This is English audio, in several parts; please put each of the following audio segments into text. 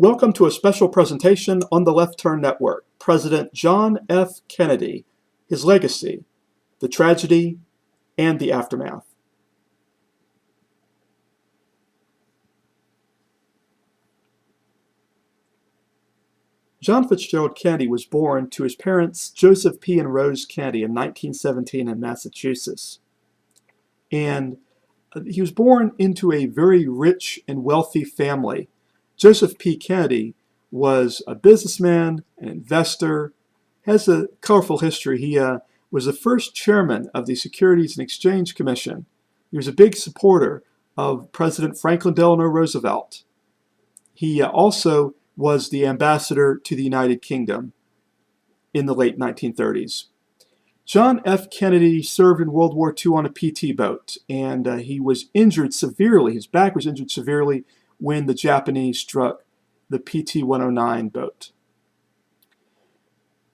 Welcome to a special presentation on the Left Turn Network, President John F. Kennedy, his legacy, the tragedy, and the aftermath. John Fitzgerald Kennedy was born to his parents Joseph P. and Rose Kennedy in 1917 in Massachusetts. And he was born into a very rich and wealthy family. Joseph P. Kennedy was a businessman, an investor, has a colorful history. He was the first chairman of the Securities and Exchange Commission. He was a big supporter of President Franklin Delano Roosevelt. He also was the ambassador to the United Kingdom in the late 1930s. John F. Kennedy served in World War II on a PT boat, and he was injured severely. His back was injured severely when the Japanese struck the PT-109 boat.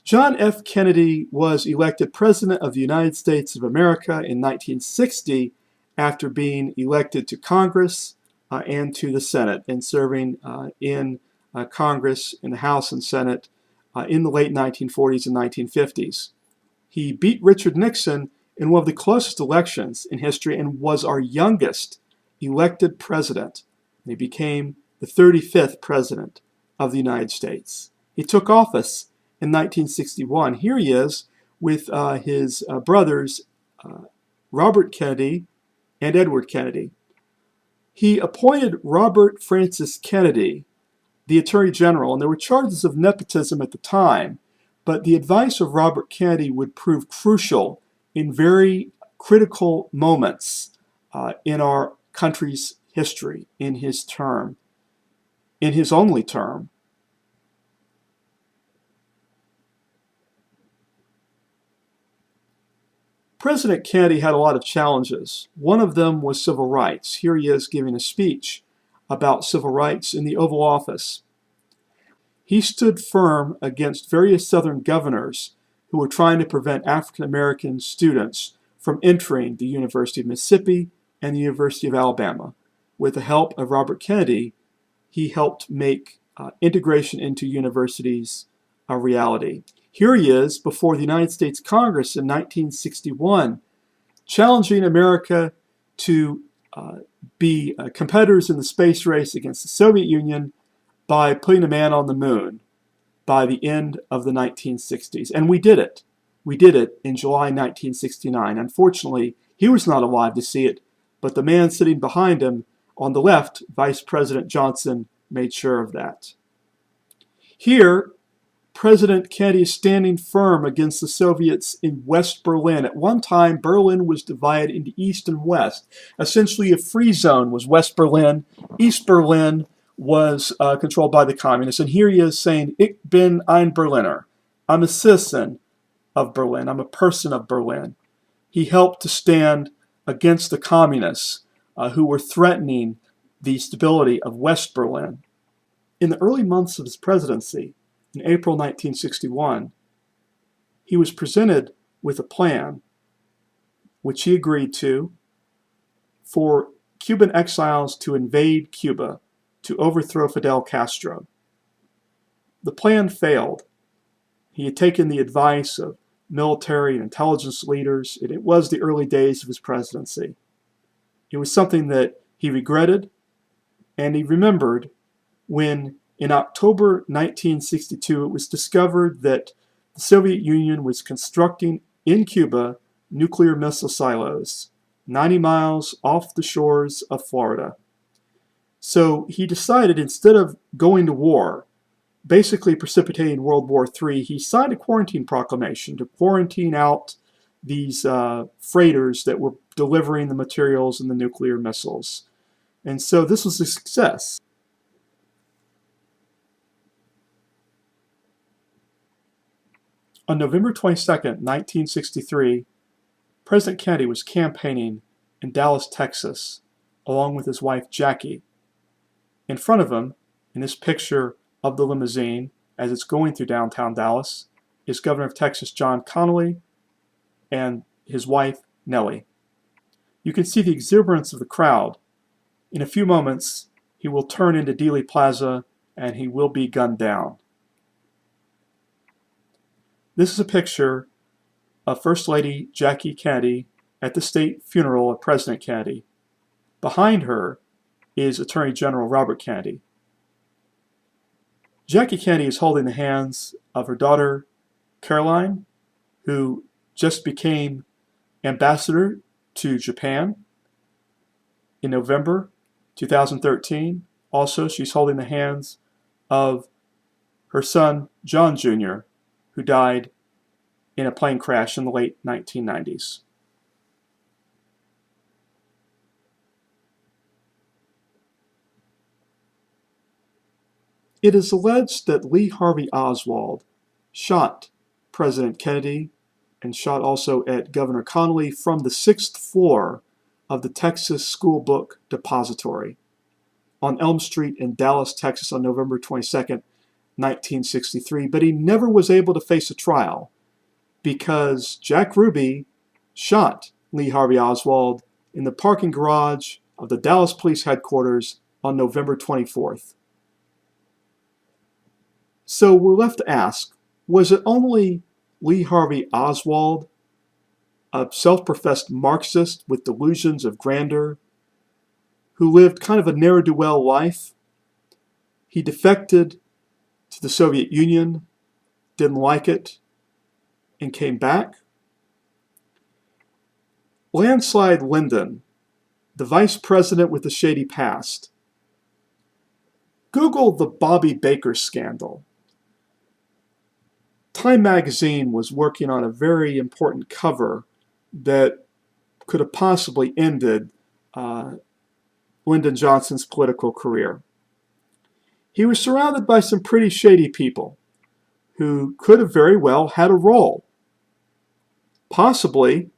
John F. Kennedy was elected President of the United States of America in 1960 after being elected to Congress and to the Senate and serving in Congress, in the House and Senate in the late 1940s and 1950s. He beat Richard Nixon in one of the closest elections in history and was our youngest elected president. He became the 35th president of the United States. He took office in 1961. Here he is with his brothers, Robert Kennedy and Edward Kennedy. He appointed Robert Francis Kennedy the Attorney General, and there were charges of nepotism at the time, but the advice of Robert Kennedy would prove crucial in very critical moments in our country's history, in his term, in his only term. President Kennedy had a lot of challenges. One of them was civil rights. Here he is giving a speech about civil rights in the Oval Office. He stood firm against various Southern governors who were trying to prevent African American students from entering the University of Mississippi and the University of Alabama. With the help of Robert Kennedy, he helped make integration into universities a reality. Here he is before the United States Congress in 1961, challenging America to be competitors in the space race against the Soviet Union by putting a man on the moon by the end of the 1960s. And we did it. We did it in July 1969. Unfortunately, he was not alive to see it, but the man sitting behind him on the left, Vice President Johnson, made sure of that. Here, President Kennedy is standing firm against the Soviets in West Berlin. At one time, Berlin was divided into East and West. Essentially, a free zone was West Berlin. East Berlin was controlled by the communists. And here he is saying, Ich bin ein Berliner. I'm a citizen of Berlin. I'm a person of Berlin. He helped to stand against the communists who were threatening the stability of West Berlin. In the early months of his presidency, in April 1961, he was presented with a plan which he agreed to for Cuban exiles to invade Cuba to overthrow Fidel Castro. The plan failed. He had taken the advice of military and intelligence leaders, and it was the early days of his presidency. It was something that he regretted, and he remembered when, in October 1962, it was discovered that the Soviet Union was constructing in Cuba nuclear missile silos 90 miles off the shores of Florida. So he decided, instead of going to war, basically precipitating World War III, he signed a quarantine proclamation to quarantine out these freighters that were delivering the materials and the nuclear missiles. And so this was a success. On November 22nd, 1963, President Kennedy was campaigning in Dallas, Texas, along with his wife Jackie. In front of him, in this picture of the limousine as it's going through downtown Dallas, is Governor of Texas John Connally and his wife Nellie. You can see the exuberance of the crowd. In a few moments, he will turn into Dealey Plaza and he will be gunned down. This is a picture of First Lady Jackie Kennedy at the state funeral of President Kennedy. Behind her is Attorney General Robert Kennedy. Jackie Kennedy is holding the hands of her daughter, Caroline, who just became ambassador to Japan in November 2013. Also, she's holding the hands of her son, John Jr., who died in a plane crash in the late 1990s. It is alleged that Lee Harvey Oswald shot President Kennedy and shot also at Governor Connally from the 6th floor of the Texas School Book Depository on Elm Street in Dallas, Texas on November 22nd, 1963, but he never was able to face a trial because Jack Ruby shot Lee Harvey Oswald in the parking garage of the Dallas Police Headquarters on November 24th. So we're left to ask, was it only Lee Harvey Oswald, a self-professed Marxist with delusions of grandeur, who lived kind of a ne'er-do-well life? He defected to the Soviet Union, didn't like it, and came back? Landslide Lyndon, the vice president with the shady past. Google the Bobby Baker scandal. Time magazine was working on a very important cover that could have possibly ended Lyndon Johnson's political career. He was surrounded by some pretty shady people who could have very well had a role. Possibly,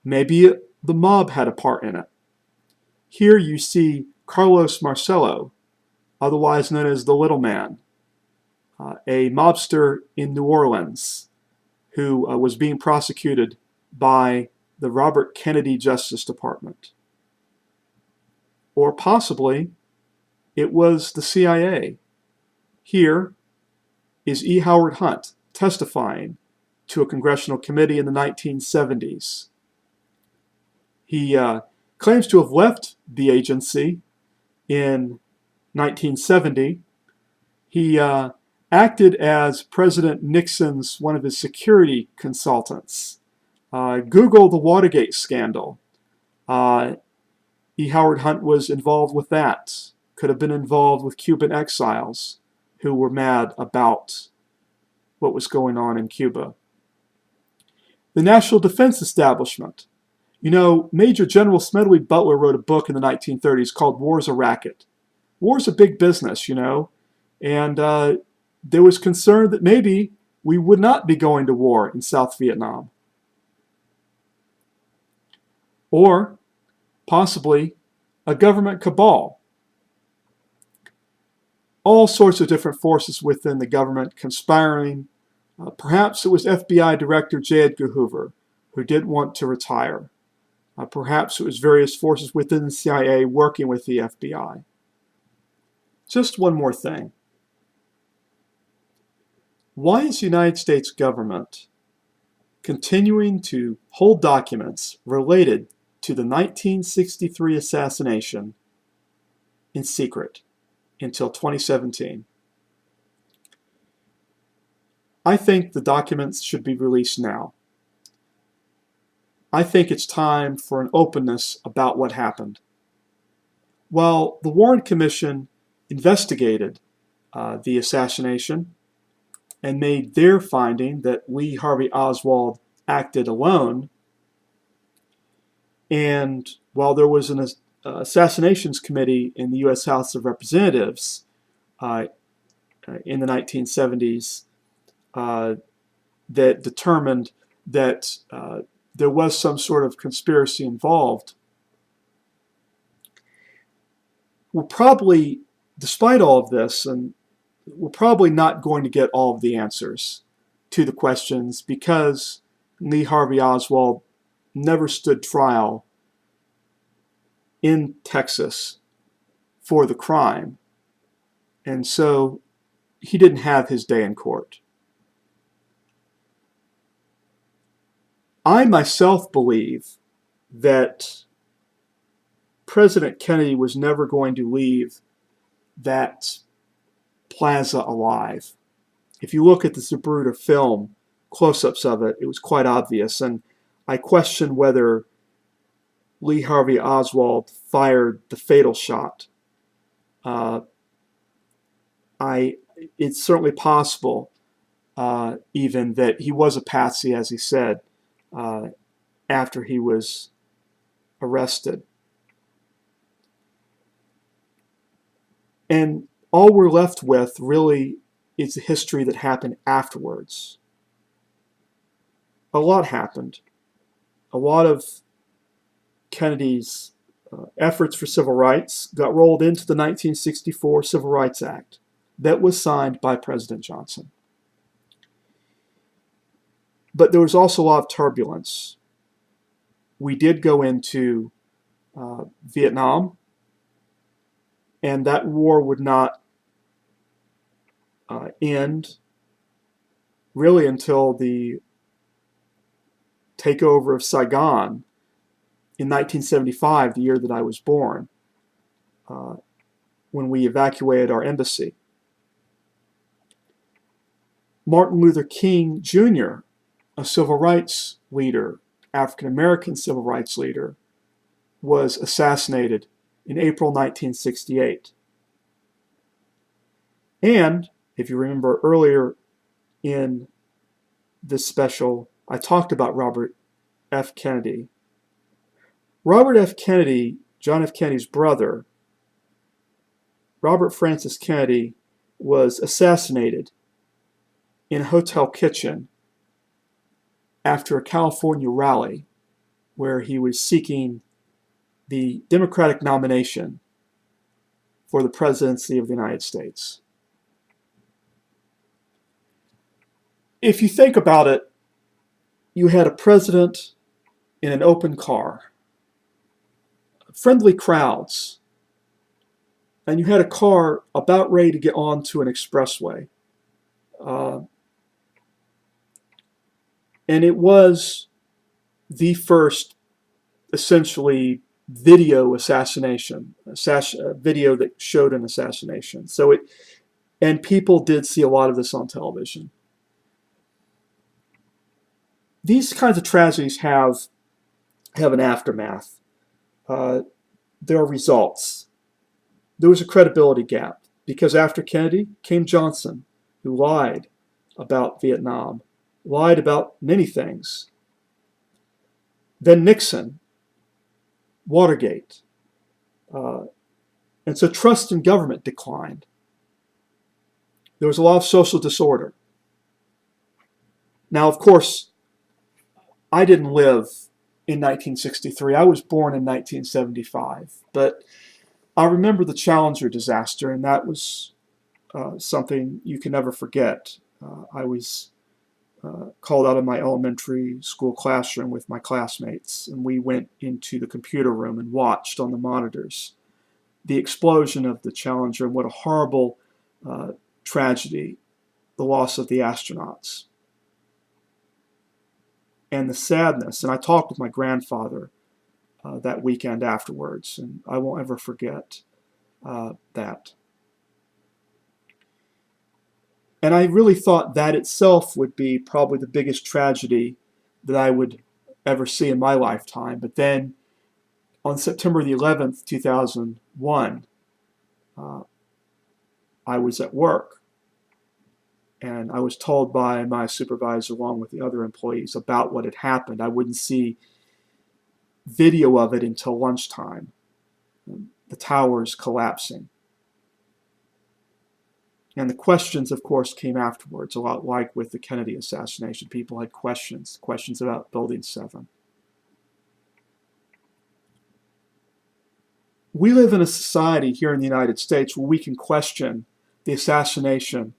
maybe the mob had a part in it. Here you see Carlos Marcello, otherwise known as the Little Man, a mobster in New Orleans who was being prosecuted by the Robert Kennedy Justice Department. Or possibly it was the CIA. Here is E. Howard Hunt testifying to a congressional committee in the 1970s. He claims to have left the agency in 1970. He acted as President Nixon's one of his security consultants. Google the Watergate scandal. E. Howard Hunt was involved with that. Could have been involved with Cuban exiles who were mad about what was going on in Cuba. The National Defense Establishment. You know, Major General Smedley Butler wrote a book in the 1930s called War's a Racket. War's a big business, you know, and there was concern that maybe we would not be going to war in South Vietnam. Or possibly a government cabal. All sorts of different forces within the government conspiring. Perhaps it was FBI Director J. Edgar Hoover, who didn't want to retire. Perhaps it was various forces within the CIA working with the FBI. Just one more thing. Why is the United States government continuing to hold documents related to the 1963 assassination in secret until 2017? I think the documents should be released now. I think it's time for an openness about what happened. While the Warren Commission investigated the assassination and made their finding that Lee Harvey Oswald acted alone, and while there was an assassinations committee in the U.S. House of Representatives in the 1970s that determined that there was some sort of conspiracy involved, we're probably, despite all of this, and we're probably not going to get all of the answers to the questions because Lee Harvey Oswald never stood trial in Texas for the crime. And so he didn't have his day in court. I myself believe that President Kennedy was never going to leave that plaza alive. If you look at the Zapruder film, close-ups of it, it was quite obvious. And I question whether Lee Harvey Oswald fired the fatal shot. It's certainly possible, even, that he was a patsy, as he said, after he was arrested. And all we're left with, really, is the history that happened afterwards. A lot happened. A lot of Kennedy's efforts for civil rights got rolled into the 1964 Civil Rights Act that was signed by President Johnson. But there was also a lot of turbulence. We did go into Vietnam, and that war would not end really until the takeover of Saigon in 1975, the year that I was born, when we evacuated our embassy. Martin Luther King Jr., a civil rights leader, African-American civil rights leader, was assassinated in April 1968. And, if you remember earlier in this special, I talked about Robert F. Kennedy. Robert F. Kennedy, John F. Kennedy's brother, Robert Francis Kennedy, was assassinated in a hotel kitchen after a California rally where he was seeking the Democratic nomination for the presidency of the United States. If you think about it, you had a president in an open car, friendly crowds, and you had a car about ready to get onto an expressway. And it was the first, essentially, video assassination, video that showed an assassination. And people did see a lot of this on television. These kinds of tragedies have an aftermath. There are results. There was a credibility gap because after Kennedy came Johnson, who lied about Vietnam, lied about many things. Then Nixon, Watergate. And so trust in government declined. There was a lot of social disorder. Now, of course, I didn't live in 1963. I was born in 1975. But I remember the Challenger disaster, and that was something you can never forget. I was called out of my elementary school classroom with my classmates, and we went into the computer room and watched on the monitors the explosion of the Challenger, and what a horrible tragedy, the loss of the astronauts. And the sadness, and I talked with my grandfather that weekend afterwards, and I won't ever forget that. And I really thought that itself would be probably the biggest tragedy that I would ever see in my lifetime. But then on September the 11th, 2001, I was at work. And I was told by my supervisor, along with the other employees, about what had happened. I wouldn't see video of it until lunchtime. The towers collapsing. And the questions, of course, came afterwards, a lot like with the Kennedy assassination. People had questions about Building 7. We live in a society here in the United States where we can question the assassination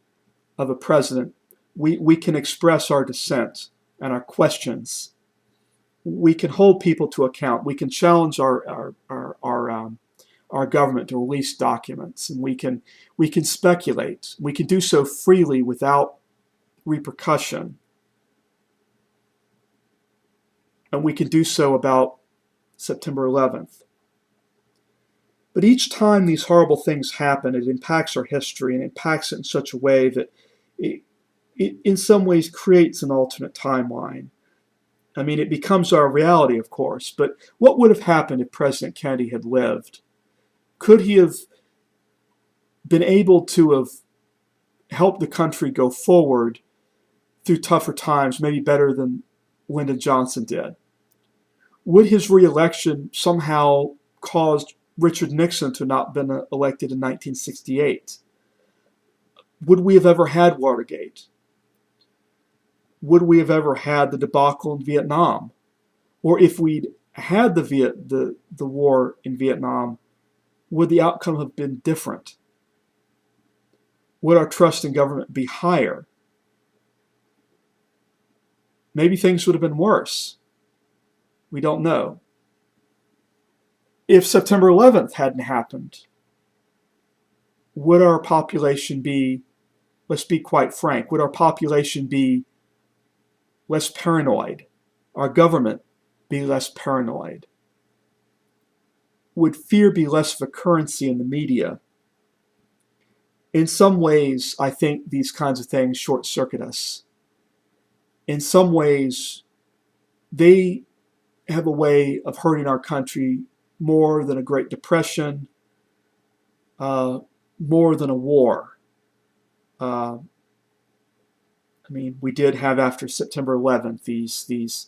of a president. We can express our dissent and our questions. We can hold people to account. We can challenge our our government to release documents, and we can speculate. We can do so freely without repercussion, and we can do so about September 11th. But each time these horrible things happen, it impacts our history, and impacts it in such a way that it in some ways creates an alternate timeline. I mean, it becomes our reality, of course, but what would have happened if President Kennedy had lived? Could he have been able to have helped the country go forward through tougher times, maybe better than Lyndon Johnson did? Would his re-election somehow caused Richard Nixon to not have been elected in 1968? Would we have ever had Watergate? Would we have ever had the debacle in Vietnam? Or if we'd had the war in Vietnam, would the outcome have been different? Would our trust in government be higher? Maybe things would have been worse. We don't know. If September 11th hadn't happened, would our population be, let's be quite frank, would our population be less paranoid? Our government be less paranoid? Would fear be less of a currency in the media? In some ways, I think these kinds of things short-circuit us. In some ways, they have a way of hurting our country more than a Great Depression, more than a war. I mean, we did have, after September 11th, these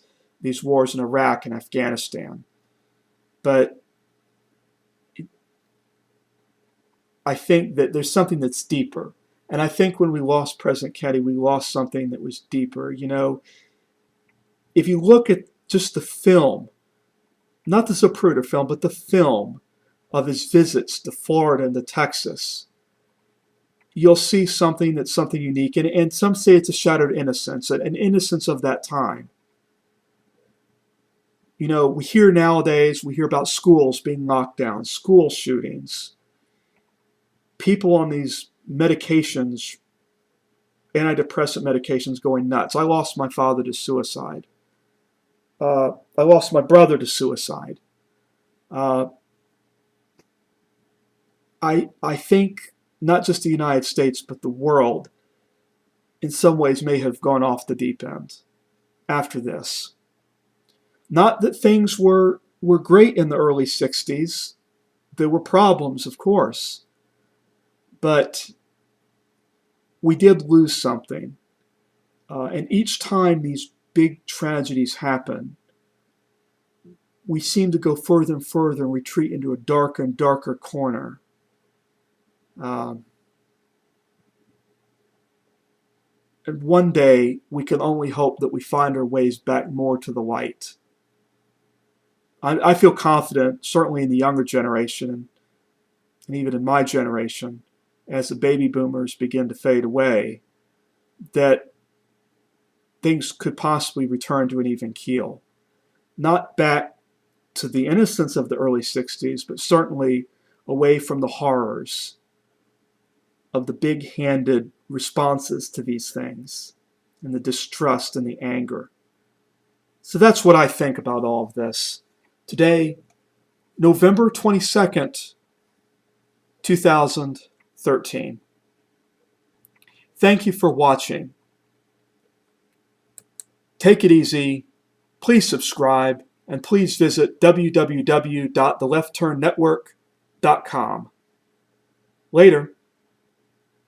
wars in Iraq and Afghanistan. But I think that there's something that's deeper. And I think when we lost President Kennedy, we lost something that was deeper. You know, if you look at just the film, not the Zapruder film, but the film of his visits to Florida and to Texas, you'll see something that's something unique. And some say it's a shattered innocence, an innocence of that time. You know, we hear about schools being locked down, school shootings, people on these medications, antidepressant medications, going nuts. I lost my father to suicide. I lost my brother to suicide. I think not just the United States, but the world, in some ways, may have gone off the deep end after this. Not that things were great in the early 60s. There were problems, of course. But we did lose something. And each time these big tragedies happen, we seem to go further and further and retreat into a darker and darker corner. And one day, we can only hope that we find our ways back more to the light. I feel confident, certainly in the younger generation, and even in my generation, as the baby boomers begin to fade away, that things could possibly return to an even keel. Not back to the innocence of the early 60s, but certainly away from the horrors of the big-handed responses to these things, and the distrust and the anger. So that's what I think about all of this. Today, November 22nd, 2013. Thank you for watching. Take it easy. Please subscribe, and please visit www.theleftturnetwork.com. Later.